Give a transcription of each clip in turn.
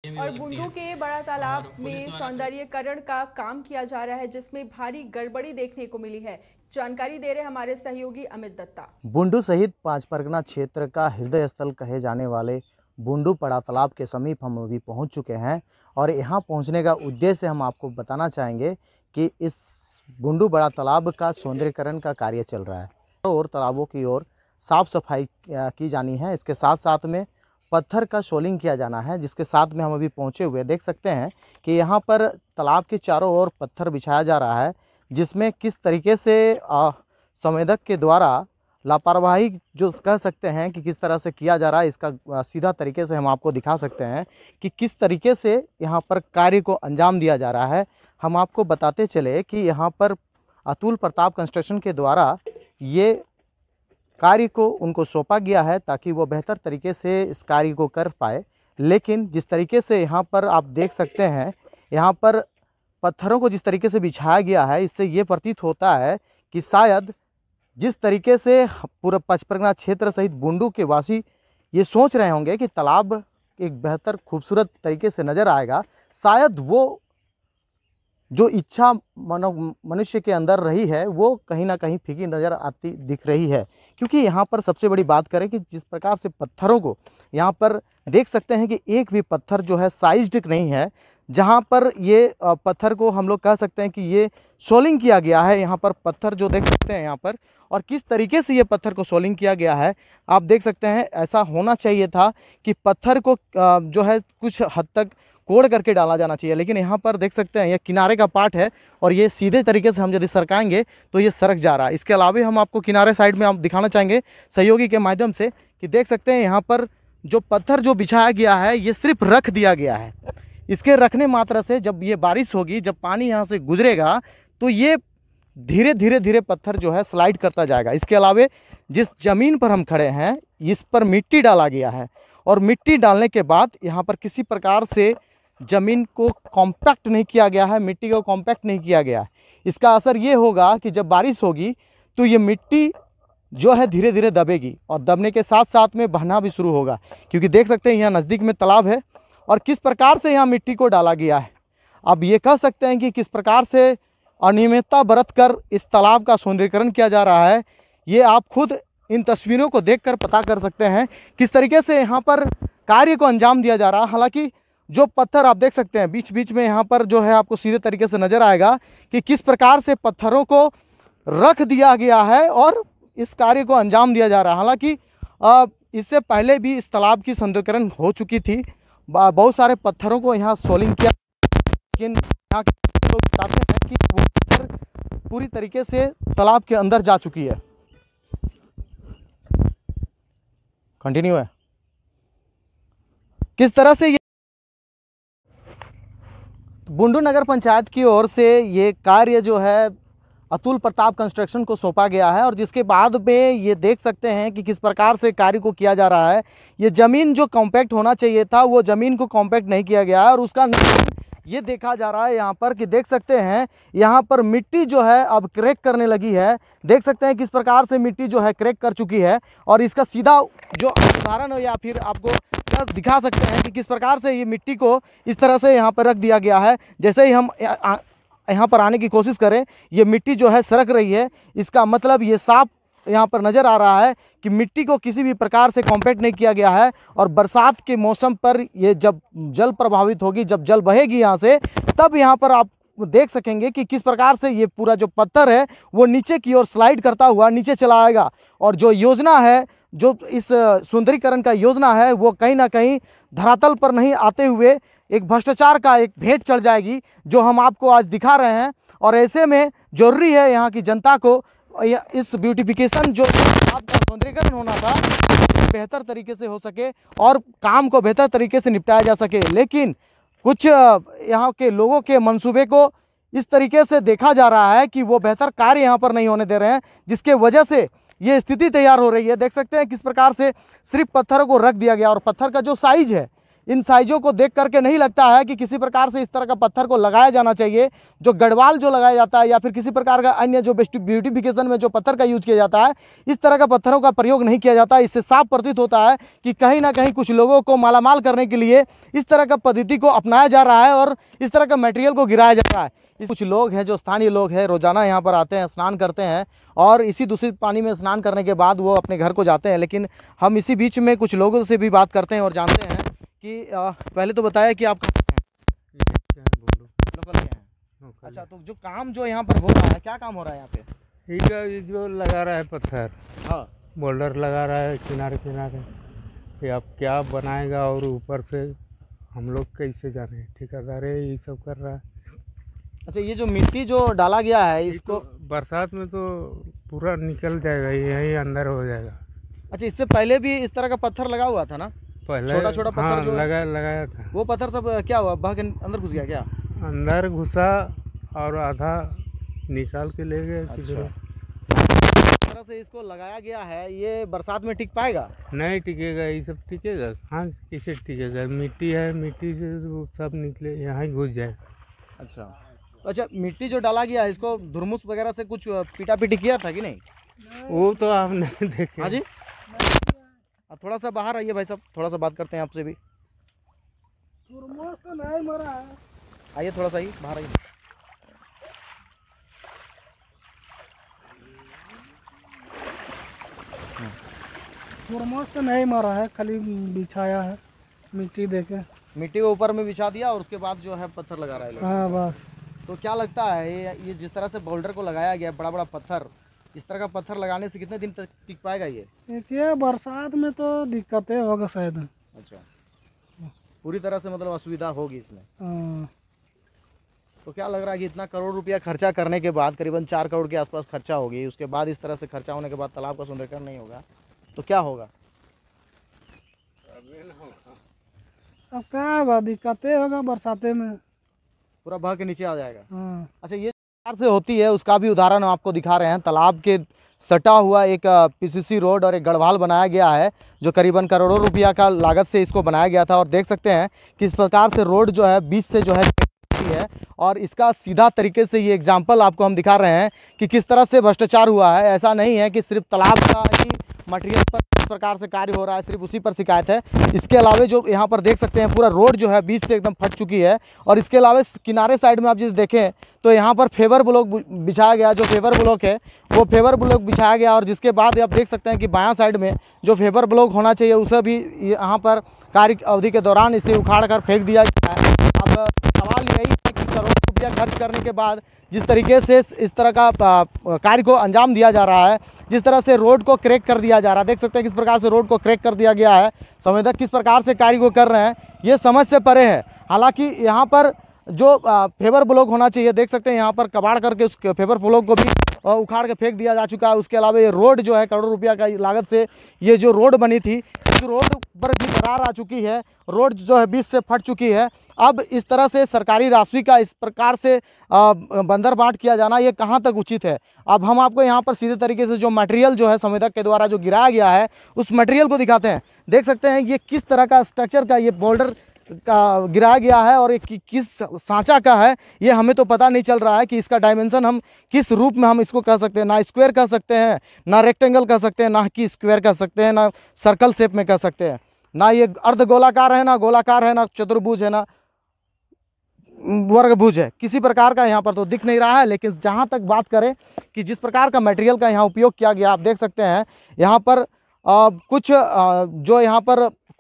और बुंडू के बड़ा तालाब में सौंदर्यीकरण का काम किया जा रहा है, जिसमें भारी गड़बड़ी देखने को मिली है। जानकारी दे रहे हमारे सहयोगी अमित दत्ता। बुंडू सहित पांच परगना क्षेत्र का हृदय स्थल कहे जाने वाले बुंडू बड़ा तालाब के समीप हम अभी पहुंच चुके हैं और यहां पहुंचने का उद्देश्य हम आपको बताना चाहेंगे कि इस बुंडू बड़ा तालाब का सौंदर्यीकरण का कार्य चल रहा है और तालाबों की ओर साफ सफाई की जानी है। इसके साथ साथ में पत्थर का सोलिंग किया जाना है, जिसके साथ में हम अभी पहुंचे हुए देख सकते हैं कि यहाँ पर तालाब के चारों ओर पत्थर बिछाया जा रहा है, जिसमें किस तरीके से संवेदक के द्वारा लापरवाही जो कह सकते हैं कि किस तरह से किया जा रहा है, इसका सीधा तरीके से हम आपको दिखा सकते हैं कि किस तरीके से यहाँ पर कार्य को अंजाम दिया जा रहा है। हम आपको बताते चले कि यहाँ पर अतुल प्रताप कंस्ट्रक्शन के द्वारा ये कार्य को उनको सौंपा गया है ताकि वो बेहतर तरीके से इस कार्य को कर पाए। लेकिन जिस तरीके से यहाँ पर आप देख सकते हैं, यहाँ पर पत्थरों को जिस तरीके से बिछाया गया है, इससे ये प्रतीत होता है कि शायद जिस तरीके से पूरा पचपरगना क्षेत्र सहित बुंडू के वासी ये सोच रहे होंगे कि तालाब एक बेहतर खूबसूरत तरीके से नज़र आएगा, शायद वो जो इच्छा मनुष्य के अंदर रही है वो कहीं ना कहीं फीकी नज़र आती दिख रही है। क्योंकि यहाँ पर सबसे बड़ी बात करें कि जिस प्रकार से पत्थरों को यहाँ पर देख सकते हैं कि एक भी पत्थर जो है साइज्ड नहीं है। जहाँ पर ये पत्थर को हम लोग कह सकते हैं कि ये सोलिंग किया गया है। यहाँ पर पत्थर जो देख सकते हैं यहाँ पर, और किस तरीके से ये पत्थर को सोलिंग किया गया है आप देख सकते हैं। ऐसा होना चाहिए था कि पत्थर को जो है कुछ हद तक कोड़ करके डाला जाना चाहिए, लेकिन यहाँ पर देख सकते हैं ये किनारे का पार्ट है और ये सीधे तरीके से हम यदि सरकाएंगे तो ये सरक जा रहा है। इसके अलावा हम आपको किनारे साइड में आप दिखाना चाहेंगे सहयोगी के माध्यम से कि देख सकते हैं यहाँ पर जो पत्थर जो बिछाया गया है ये सिर्फ रख दिया गया है। इसके रखने मात्रा से जब ये बारिश होगी, जब पानी यहाँ से गुजरेगा तो ये धीरे धीरे धीरे पत्थर जो है स्लाइड करता जाएगा। इसके अलावा जिस ज़मीन पर हम खड़े हैं इस पर मिट्टी डाला गया है और मिट्टी डालने के बाद यहाँ पर किसी प्रकार से ज़मीन को कॉम्पैक्ट नहीं किया गया है, मिट्टी को कॉम्पैक्ट नहीं किया गया है। इसका असर ये होगा कि जब बारिश होगी तो ये मिट्टी जो है धीरे धीरे दबेगी और दबने के साथ साथ में बहना भी शुरू होगा। क्योंकि देख सकते हैं यहाँ नज़दीक में तालाब है और किस प्रकार से यहाँ मिट्टी को डाला गया है। अब ये कह सकते हैं कि किस प्रकार से अनियमितता बरत कर इस तालाब का सौंदर्यीकरण किया जा रहा है। ये आप खुद इन तस्वीरों को देखकर पता कर सकते हैं किस तरीके से यहाँ पर कार्य को अंजाम दिया जा रहा है। हालांकि जो पत्थर आप देख सकते हैं बीच बीच में यहाँ पर जो है आपको सीधे तरीके से नज़र आएगा कि किस प्रकार से पत्थरों को रख दिया गया है और इस कार्य को अंजाम दिया जा रहा है। हालांकि इससे पहले भी इस तालाब की सौंदर्यीकरण हो चुकी थी, बहुत सारे पत्थरों को यहाँ सोलिंग किया, लेकिन यहाँ के लोग बताते हैं कि वो पत्थर पूरी तरीके से तालाब के अंदर जा चुकी है। कंटिन्यू है किस तरह से बुंडू नगर पंचायत की ओर से ये कार्य जो है अतुल प्रताप कंस्ट्रक्शन को सौंपा गया है और जिसके बाद में ये देख सकते हैं कि किस प्रकार से कार्य को किया जा रहा है। ये ज़मीन जो कॉम्पैक्ट होना चाहिए था वो ज़मीन को कॉम्पैक्ट नहीं किया गया है और उसका ये देखा जा रहा है यहाँ पर कि देख सकते हैं यहाँ पर मिट्टी जो है अब क्रैक करने लगी है। देख सकते हैं किस प्रकार से मिट्टी जो है क्रैक कर चुकी है और इसका सीधा जो उदाहरण है या फिर आपको दिखा सकते हैं कि किस प्रकार से ये मिट्टी को इस तरह से यहाँ पर रख दिया गया है। जैसे ही हम यहाँ पर आने की कोशिश करें ये मिट्टी जो है सरक रही है। इसका मतलब ये साफ यहाँ पर नज़र आ रहा है कि मिट्टी को किसी भी प्रकार से कॉम्पैक्ट नहीं किया गया है और बरसात के मौसम पर ये जब जल प्रभावित होगी, जब जल बहेगी यहाँ से, तब यहाँ पर आप देख सकेंगे कि किस प्रकार से ये पूरा जो पत्थर है वो नीचे की ओर स्लाइड करता हुआ नीचे चला आएगा। और जो योजना है, जो इस सुंदरीकरण का योजना है वो कहीं ना कहीं धरातल पर नहीं आते हुए एक भ्रष्टाचार का एक भेंट चढ़ जाएगी, जो हम आपको आज दिखा रहे हैं। और ऐसे में ज़रूरी है यहाँ की जनता को इस ब्यूटिफिकेशन जो आपका सौंदर्यीकरण होना था बेहतर तरीके से हो सके और काम को बेहतर तरीके से निपटाया जा सके। लेकिन कुछ यहाँ के लोगों के मंसूबे को इस तरीके से देखा जा रहा है कि वो बेहतर कार्य यहाँ पर नहीं होने दे रहे हैं, जिसके वजह से ये स्थिति तैयार हो रही है। देख सकते हैं किस प्रकार से सिर्फ पत्थरों को रख दिया गया और पत्थर का जो साइज है इन साइजों को देख करके नहीं लगता है कि किसी प्रकार से इस तरह का पत्थर को लगाया जाना चाहिए। जो गढ़वाल जो लगाया जाता है या फिर किसी प्रकार का अन्य जो ब्यूटिफिकेशन में जो पत्थर का यूज किया जाता है, इस तरह का पत्थरों का प्रयोग नहीं किया जाता। इससे साफ प्रतीत होता है कि कहीं ना कहीं कुछ लोगों को मालामाल करने के लिए इस तरह का पद्धति को अपनाया जा रहा है और इस तरह का मटेरियल को गिराया जा रहा है। कुछ लोग हैं जो स्थानीय लोग हैं, रोजाना यहाँ पर आते हैं, स्नान करते हैं और इसी दूषित पानी में स्नान करने के बाद वो अपने घर को जाते हैं। लेकिन हम इसी बीच में कुछ लोगों से भी बात करते हैं और जानते हैं कि पहले तो बताया कि आप लोकल के हैं। अच्छा, तो जो काम जो यहाँ पर हो रहा है, क्या काम हो रहा है यहाँ पे? ये जो लगा रहा है पत्थर, हाँ, बोल्डर लगा रहा है किनारे किनारे, ये अब क्या बनाएगा और ऊपर से हम लोग कैसे जाने, ठेकेदार ये सब कर रहा है। अच्छा, ये जो मिट्टी जो डाला गया है इसको बरसात में तो पूरा निकल जाएगा, यही अंदर हो जाएगा। अच्छा, इससे पहले भी इस तरह का पत्थर लगा हुआ था ना, पहले छोटा छोटा पत्थर? हाँ, जो लगाया था। वो पत्थर सब क्या हुआ, बह के अंदर घुस गया क्या? अंदर घुसा और आधा निकाल के ले गए। अच्छा, इस तरह से इसको लगाया गया है, ये बरसात में टिक पाएगा? नहीं टिकेगा, ये सब टिकेगा? हाँ, किसे टिकेगा? मिट्टी है, मिट्टी से वो सब निकले, यहाँ ही घुस जाएगा। अच्छा, मिट्टी जो डाला गया है इसको धुरमुस वगैरह से कुछ पीटा पीटी किया था कि नहीं? वो तो आप नहीं देखे। हाँ जी, थोड़ा सा बाहर आइए भाई साहब, थोड़ा सा बात करते हैं आपसे भी। तो नहीं मरा है। आइए थोड़ा सा ही बाहर आइए। तुरमुस तो नहीं मरा है, खाली बिछाया है मिट्टी देके। मिट्टी को ऊपर में बिछा दिया और उसके बाद जो है पत्थर लगा रहा है लोग। हाँ बस। तो क्या लगता है ये जिस तरह से बोल्डर को लगाया गया, बड़ा बड़ा पत्थर, इस तरह का पत्थर लगाने से कितने दिन तक टिक पाएगा ये? देखिए बरसात में तो दिक्कतें होगा शायद। अच्छा, पूरी तरह से मतलब असुविधा होगी इसमें। हाँ। तो क्या लग रहा है कि इतना करोड़ रुपया खर्चा करने के बाद, करीबन 4 करोड़ के आसपास खर्चा होगी, उसके बाद इस तरह से खर्चा होने के बाद तालाब का सुंदरीकरण नहीं होगा तो क्या होगा? अब क्या होगा, दिक्कतें होगा बरसाते में, पूरा बह के नीचे आ जाएगा। हाँ। अच्छा, ये से होती है उसका भी उदाहरण हम आपको दिखा रहे हैं। तालाब के सटा हुआ एक पीसीसी रोड और एक गढ़वाल बनाया गया है जो करीबन करोड़ों रुपया का लागत से इसको बनाया गया था और देख सकते हैं किस प्रकार से रोड जो है बीच से जो है और इसका सीधा तरीके से ये एग्जाम्पल आपको हम दिखा रहे हैं कि किस तरह से भ्रष्टाचार हुआ है। ऐसा नहीं है कि सिर्फ तालाब का ही मटेरियल पर इस प्रकार से कार्य हो रहा है, सिर्फ उसी पर शिकायत है। इसके अलावा जो यहाँ पर देख सकते हैं पूरा रोड जो है बीच से एकदम फट चुकी है और इसके अलावा किनारे साइड में आप यदि देखें तो यहाँ पर फेवर ब्लॉक बिछाया गया, जो फेवर ब्लॉक है वो फेवर ब्लॉक बिछाया गया और जिसके बाद आप देख सकते हैं कि बायां साइड में जो फेवर ब्लॉक होना चाहिए उसे भी यहाँ पर कार्य अवधि के दौरान इसे उखाड़ कर फेंक दिया गया है। अब सवाल यही है कि करोड़ों रुपया खर्च करने के बाद जिस तरीके से इस तरह का कार्य को अंजाम दिया जा रहा है, जिस तरह से रोड को क्रैक कर दिया जा रहा है, देख सकते हैं किस प्रकार से रोड को क्रैक कर दिया गया है। संवेदक किस प्रकार से कार्य को कर रहे हैं ये समझ से परे है। हालांकि यहाँ पर जो फेवर ब्लॉक होना चाहिए, देख सकते हैं यहाँ पर कबाड़ करके उस फेवर ब्लॉक को भी उखाड़ के फेंक दिया जा चुका है। उसके अलावा ये रोड जो है करोड़ों रुपया का लागत से ये जो रोड बनी थी, इस रोड पर भी दरार आ चुकी है, रोड जो है बीच से फट चुकी है। अब इस तरह से सरकारी राशि का इस प्रकार से बंदर बांट किया जाना ये कहाँ तक उचित है? अब हम आपको यहाँ पर सीधे तरीके से जो मटेरियल जो है संवेदक के द्वारा जो गिराया गया है उस मटेरियल को दिखाते हैं। देख सकते हैं ये किस तरह का स्ट्रक्चर का ये बोल्डर का गिराया गया है और ये किस सांचा का है ये हमें तो पता नहीं चल रहा है कि इसका डायमेंशन हम किस रूप में हम इसको कह सकते हैं। ना स्क्वायर कह सकते हैं, ना रेक्टेंगल कह सकते हैं, ना कि स्क्वायर कह सकते हैं, ना सर्कल शेप में कह सकते हैं, ना ये अर्ध गोलाकार है, ना गोलाकार है, ना चतुर्भुज है, ना वर्गभुज है। किसी प्रकार का यहाँ पर तो दिख नहीं रहा है। लेकिन जहाँ तक बात करें कि जिस प्रकार का मटेरियल का यहाँ उपयोग किया गया, आप देख सकते हैं यहाँ पर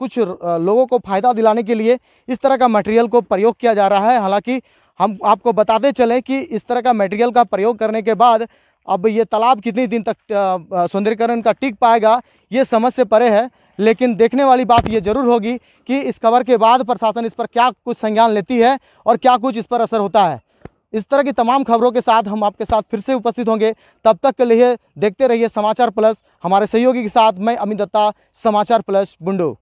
कुछ लोगों को फ़ायदा दिलाने के लिए इस तरह का मटेरियल को प्रयोग किया जा रहा है। हालांकि हम आपको बताते चलें कि इस तरह का मटेरियल का प्रयोग करने के बाद अब ये तालाब कितनी दिन तक सौंदर्यीकरण का टिक पाएगा ये समझ से परे है। लेकिन देखने वाली बात ये जरूर होगी कि इस खबर के बाद प्रशासन इस पर क्या कुछ संज्ञान लेती है और क्या कुछ इस पर असर होता है। इस तरह की तमाम खबरों के साथ हम आपके साथ फिर से उपस्थित होंगे। तब तक के लिए देखते रहिए समाचार प्लस। हमारे सहयोगी के साथ मैं अमित दत्ता, समाचार प्लस बुंडू।